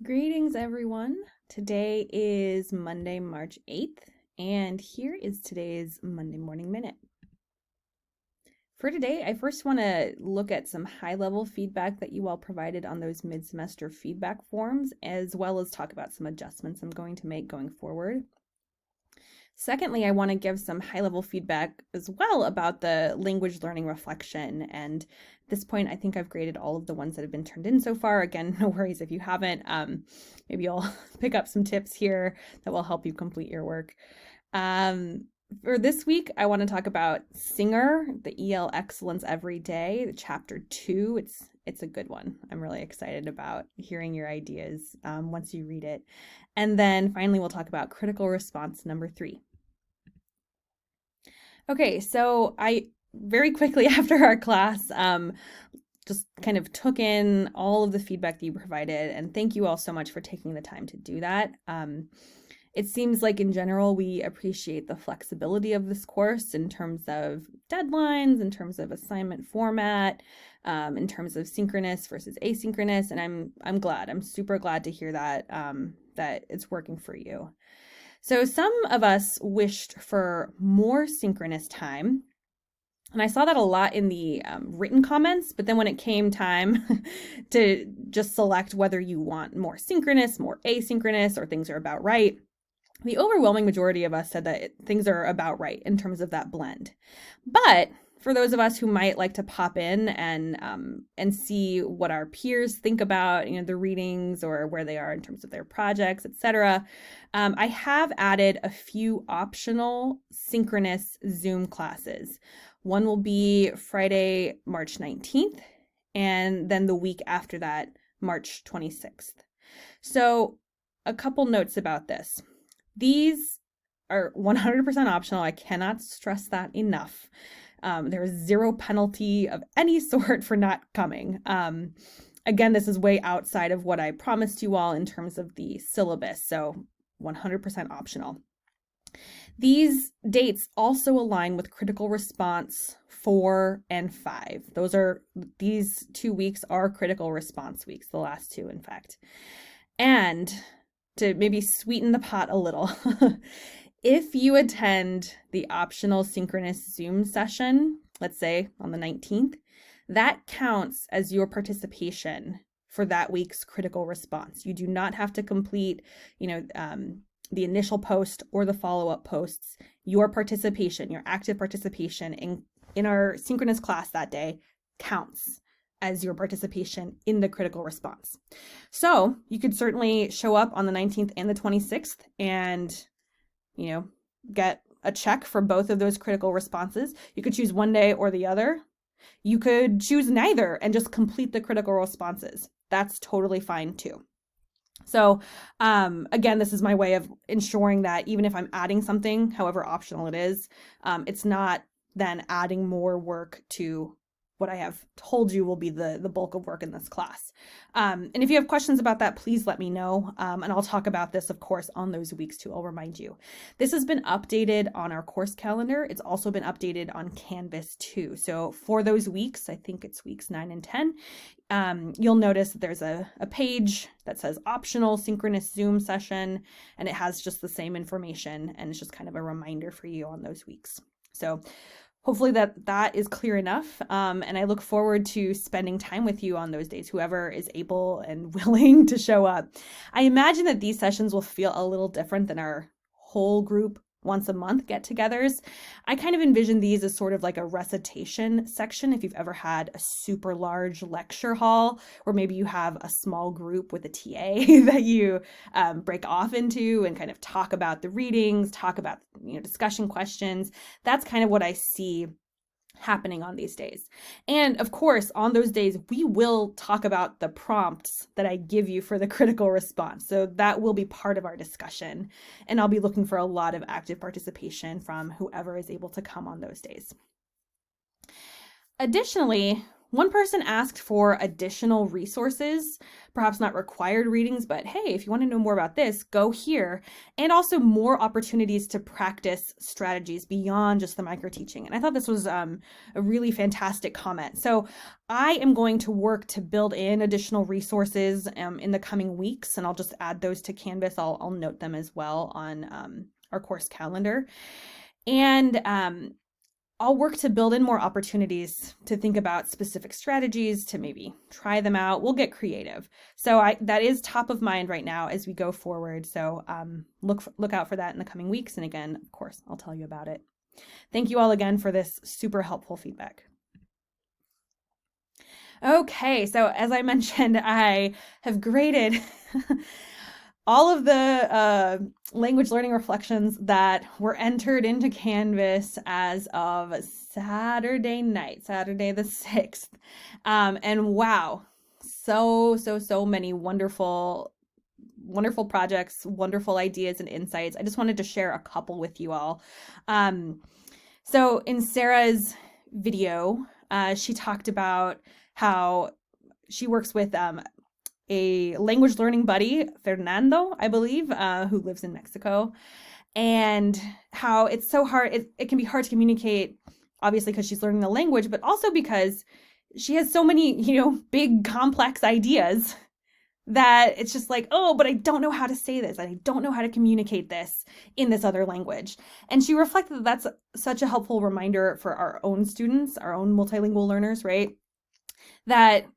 Greetings, everyone. Today is Monday, March 8th, and here is today's Monday Morning Minute. For today, I first want to look at some high-level feedback that you all provided on those mid-semester feedback forms, as well as talk about some adjustments I'm going to make going forward. Secondly, I want to give some high-level feedback as well about the language learning reflection. And at this point, I think I've graded all of the ones that have been turned in so far. Again, no worries if you haven't. Maybe I'll pick up some tips here that will help you complete your work. For this week, I want to talk about Singer, the EL Excellence Every Day, chapter 2. It's a good one. I'm really excited about hearing your ideas once you read it. And then finally, we'll talk about critical response number 3. Okay, so I very quickly after our class just kind of took in all of the feedback that you provided, and thank you all so much for taking the time to do that. It seems like in general, we appreciate the flexibility of this course in terms of deadlines, in terms of assignment format, in terms of synchronous versus asynchronous. And I'm glad, I'm super glad to hear that, that it's working for you. So some of us wished for more synchronous time. And I saw that a lot in the written comments, but then when it came time to just select whether you want more synchronous, more asynchronous, or things are about right, the overwhelming majority of us said that things are about right in terms of that blend. But for those of us who might like to pop in and see what our peers think about, the readings or where they are in terms of their projects, etc., I have added a few optional synchronous Zoom classes. One will be Friday, March 19th, and then the week after that, March 26th. So a couple notes about this. These are 100% optional. I cannot stress that enough. There is zero penalty of any sort for not coming. Again, this is way outside of what I promised you all in terms of the syllabus, so 100% optional. These dates also align with critical response 4 and 5. These 2 weeks are critical response weeks, the last 2, in fact. And to maybe sweeten the pot a little, if you attend the optional synchronous Zoom session, let's say on the 19th, that counts as your participation for that week's critical response. You do not have to complete, the initial post or the follow-up posts. Your participation, your active participation in our synchronous class that day counts as your participation in the critical response. So you could certainly show up on the 19th and the 26th and, get a check for both of those critical responses. You could choose one day or the other. You could choose neither and just complete the critical responses. That's totally fine too. So again, this is my way of ensuring that even if I'm adding something, however optional it is, it's not then adding more work to what I have told you will be the bulk of work in this class. And if you have questions about that, please let me know. And I'll talk about this, of course, on those weeks too. I'll remind you. This has been updated on our course calendar. It's also been updated on Canvas too. So for those weeks, I think it's weeks 9 and 10, you'll notice that there's a page that says optional synchronous Zoom session, and it has just the same information, and it's just kind of a reminder for you on those weeks. So hopefully that is clear enough, and I look forward to spending time with you on those days, whoever is able and willing to show up. I imagine that these sessions will feel a little different than our whole group once a month get-togethers. I kind of envision these as sort of like a recitation section if you've ever had a super large lecture hall, or maybe you have a small group with a TA that you break off into and kind of talk about the readings, talk about discussion questions. That's kind of what I see happening on these days. And of course, on those days, we will talk about the prompts that I give you for the critical response. So that will be part of our discussion. And I'll be looking for a lot of active participation from whoever is able to come on those days. Additionally, One person asked for additional resources, perhaps not required readings, but hey, if you want to know more about this, go here. And also more opportunities to practice strategies beyond just the micro teaching. And I thought this was a really fantastic comment. So I am going to work to build in additional resources in the coming weeks, and I'll just add those to Canvas. I'll note them as well on our course calendar. And I'll work to build in more opportunities to think about specific strategies, to maybe try them out. We'll get creative. So that is top of mind right now as we go forward. So look out for that in the coming weeks. And again, of course, I'll tell you about it. Thank you all again for this super helpful feedback. Okay, so as I mentioned, I have graded all of the language learning reflections that were entered into Canvas as of Saturday night, Saturday the 6th. And wow, so many wonderful projects, wonderful ideas and insights. I just wanted to share a couple with you all. So in Sarah's video, she talked about how she works with a language learning buddy, Fernando, I believe, who lives in Mexico, and how it's so hard. It can be hard to communicate, obviously, because she's learning the language, but also because she has so many, big, complex ideas that it's just like, oh, but I don't know how to say this. And I don't know how to communicate this in this other language. And she reflected that that's such a helpful reminder for our own students, our own multilingual learners, right? That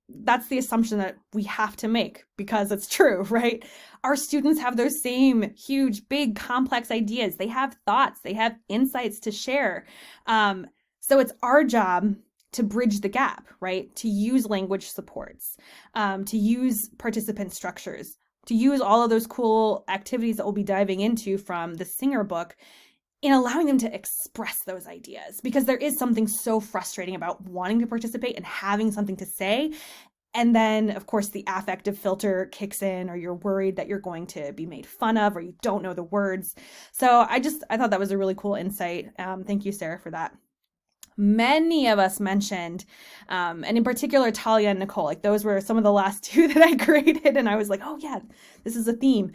that's the assumption that we have to make because it's true, right? Our students have those same huge, big, complex ideas. They have thoughts, they have insights to share. So it's our job to bridge the gap, right? To use language supports, to use participant structures, to use all of those cool activities that we'll be diving into from the Singer book in allowing them to express those ideas, because there is something so frustrating about wanting to participate and having something to say. And then, of course, the affective filter kicks in, or you're worried that you're going to be made fun of, or you don't know the words. So I thought that was a really cool insight. Thank you, Sarah, for that. Many of us mentioned, and in particular, Talia and Nicole, like those were some of the last two that I graded. And I was like, oh yeah, this is a theme.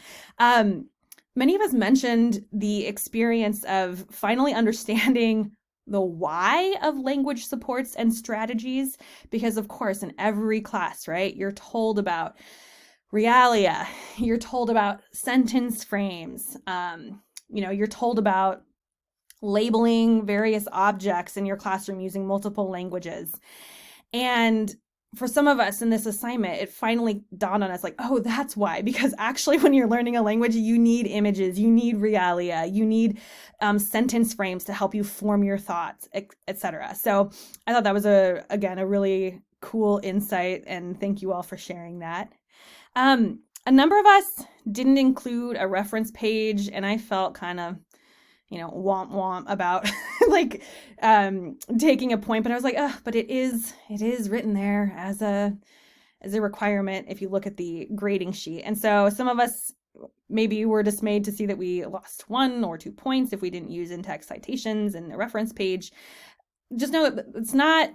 Many of us mentioned the experience of finally understanding the why of language supports and strategies, because of course, in every class, right, you're told about realia, you're told about sentence frames, you're told about labeling various objects in your classroom using multiple languages. And for some of us in this assignment, it finally dawned on us like, oh, that's why. Because actually, when you're learning a language, you need images, you need realia, you need sentence frames to help you form your thoughts, etc. So I thought that was, again, a really cool insight. And thank you all for sharing that. A number of us didn't include a reference page, and I felt kind of womp womp about like taking a point, but I was like, but it is written there as a requirement if you look at the grading sheet. And so some of us maybe were dismayed to see that we lost 1 or 2 points if we didn't use in-text citations and the reference page. Just know that it's not,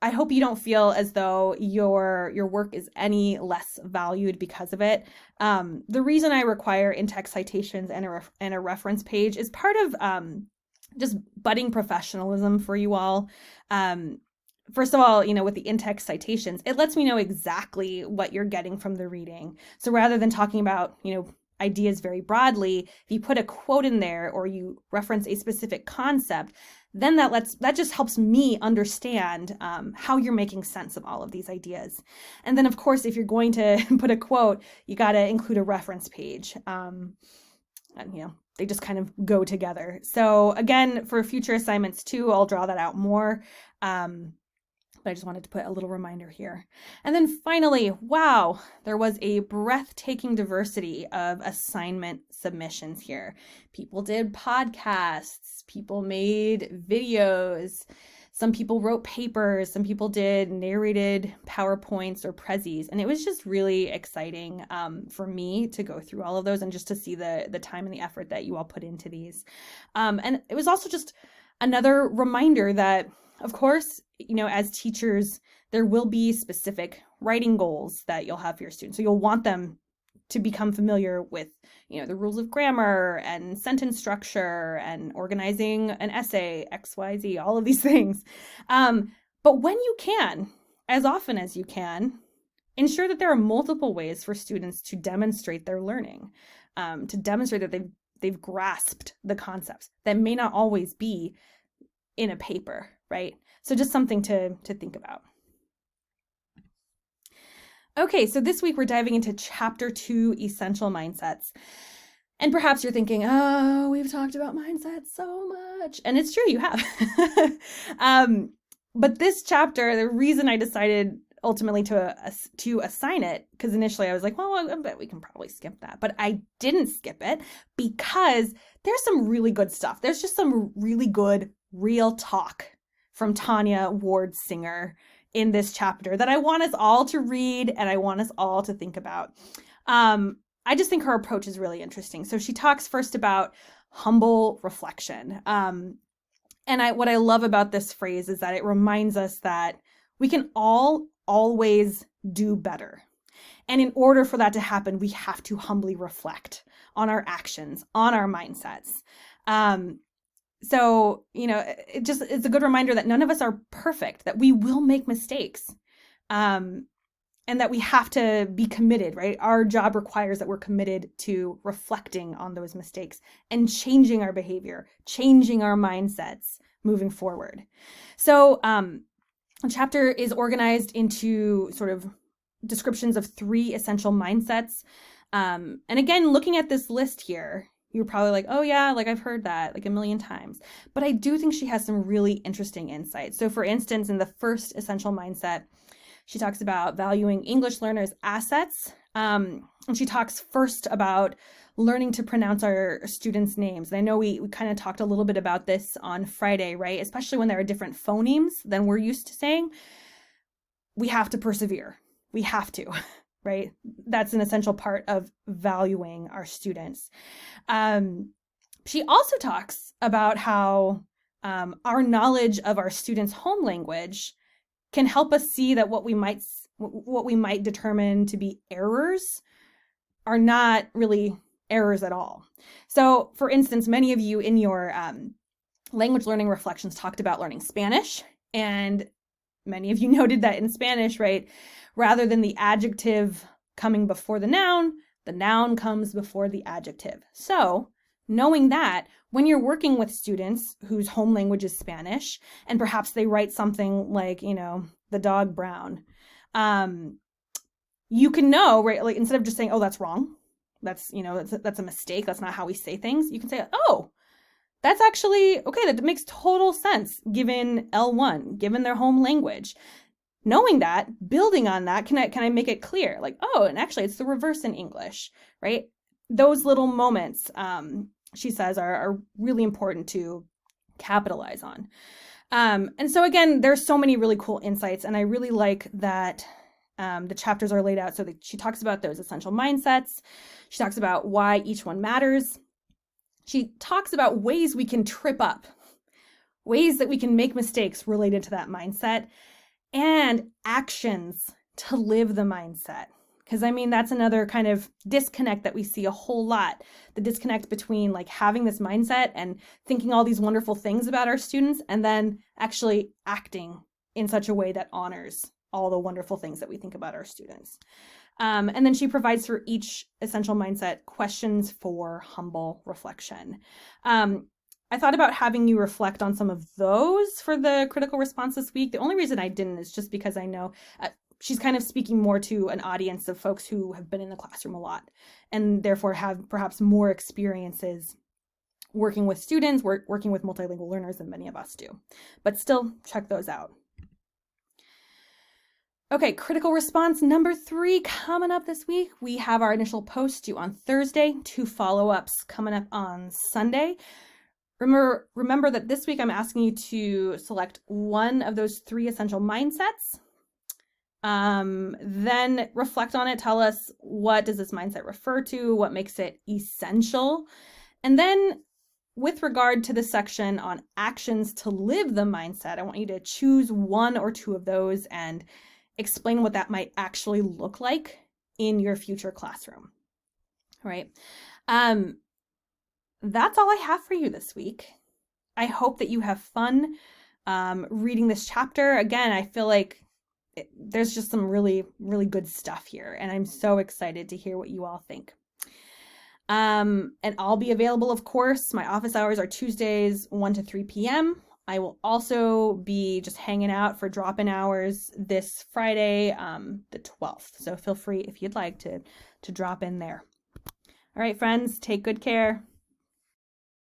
I hope you don't feel as though your work is any less valued because of it. The reason I require in-text citations and a reference page is part of just budding professionalism for you all. First of all, with the in-text citations, it lets me know exactly what you're getting from the reading. So rather than talking about, ideas very broadly, if you put a quote in there or you reference a specific concept, then that just helps me understand how you're making sense of all of these ideas. And then, of course, if you're going to put a quote, you got to include a reference page. And, they just kind of go together. So again, for future assignments too, I'll draw that out more. But I just wanted to put a little reminder here. And then finally, wow, there was a breathtaking diversity of assignment submissions here. People did podcasts, people made videos, some people wrote papers, some people did narrated PowerPoints or Prezis. And it was just really exciting for me to go through all of those and just to see the time and the effort that you all put into these. And it was also just another reminder that Of course, as teachers, there will be specific writing goals that you'll have for your students. So you'll want them to become familiar with, the rules of grammar and sentence structure and organizing an essay, XYZ, all of these things. But when you can, as often as you can, ensure that there are multiple ways for students to demonstrate their learning, to demonstrate that they've grasped the concepts that may not always be in a paper, right? So just something to think about. Okay, so this week we're diving into Chapter 2, Essential Mindsets. And perhaps you're thinking, oh, we've talked about mindsets so much. And it's true, you have. But this chapter, the reason I decided ultimately to assign it, because initially I was like, well, I bet we can probably skip that. But I didn't skip it because there's some really good stuff. There's just some really good real talk from Tanya Ward Singer in this chapter that I want us all to read and I want us all to think about. I just think her approach is really interesting. So she talks first about humble reflection. And what I love about this phrase is that it reminds us that we can all always do better. And in order for that to happen, we have to humbly reflect on our actions, on our mindsets. So, it's a good reminder that none of us are perfect, that we will make mistakes, and that we have to be committed, right? Our job requires that we're committed to reflecting on those mistakes and changing our behavior, changing our mindsets moving forward. So, the chapter is organized into sort of descriptions of 3 essential mindsets. And again, looking at this list here, you're probably like, oh yeah, like I've heard that like a million times. But I do think she has some really interesting insights. So for instance, in the first essential mindset, she talks about valuing English learners' assets. And she talks first about learning to pronounce our students' names. And I know we kind of talked a little bit about this on Friday, right? Especially when there are different phonemes than we're used to saying. We have to persevere. We have to. Right? That's an essential part of valuing our students. She also talks about how our knowledge of our students' home language can help us see that what we might determine to be errors are not really errors at all. So, for instance, many of you in your language learning reflections talked about learning Spanish, and many of you noted that in Spanish, right, rather than the adjective coming before the noun comes before the adjective. So, knowing that, when you're working with students whose home language is Spanish, and perhaps they write something like, the dog Brown, you can know, right, like instead of just saying, oh, that's wrong, that's a mistake, that's not how we say things, you can say, oh, that's actually, okay, that makes total sense given L1, given their home language. Knowing that, building on that, can I make it clear? Like, oh, and actually it's the reverse in English, right? Those little moments, she says, are really important to capitalize on. And so again, there's so many really cool insights, and I really like that the chapters are laid out so that she talks about those essential mindsets. She talks about why each one matters. She talks about ways we can trip up, ways that we can make mistakes related to that mindset, and actions to live the mindset. Because that's another kind of disconnect that we see a whole lot. The disconnect between like having this mindset and thinking all these wonderful things about our students and then actually acting in such a way that honors all the wonderful things that we think about our students. And then she provides for each essential mindset questions for humble reflection. I thought about having you reflect on some of those for the critical response this week. The only reason I didn't is just because I know she's kind of speaking more to an audience of folks who have been in the classroom a lot and therefore have perhaps more experiences working with students, working with multilingual learners than many of us do. But still, check those out. Okay, critical response number 3 coming up this week. We have our initial post due on Thursday, 2 follow-ups coming up on Sunday. Remember that this week I'm asking you to select one of those 3 essential mindsets. Then reflect on it. Tell us, what does this mindset refer to? What makes it essential? And then with regard to the section on actions to live the mindset, I want you to choose one or two of those and explain what that might actually look like in your future classroom. All right. That's all I have for you this week. I hope that you have fun reading this chapter. Again, I feel like there's just some really, really good stuff here, and I'm so excited to hear what you all think. And I'll be available, of course. My office hours are Tuesdays, 1 to 3 p.m. I will also be just hanging out for drop-in hours this Friday, the 12th. So feel free, if you'd like, to drop in there. All right, friends, take good care.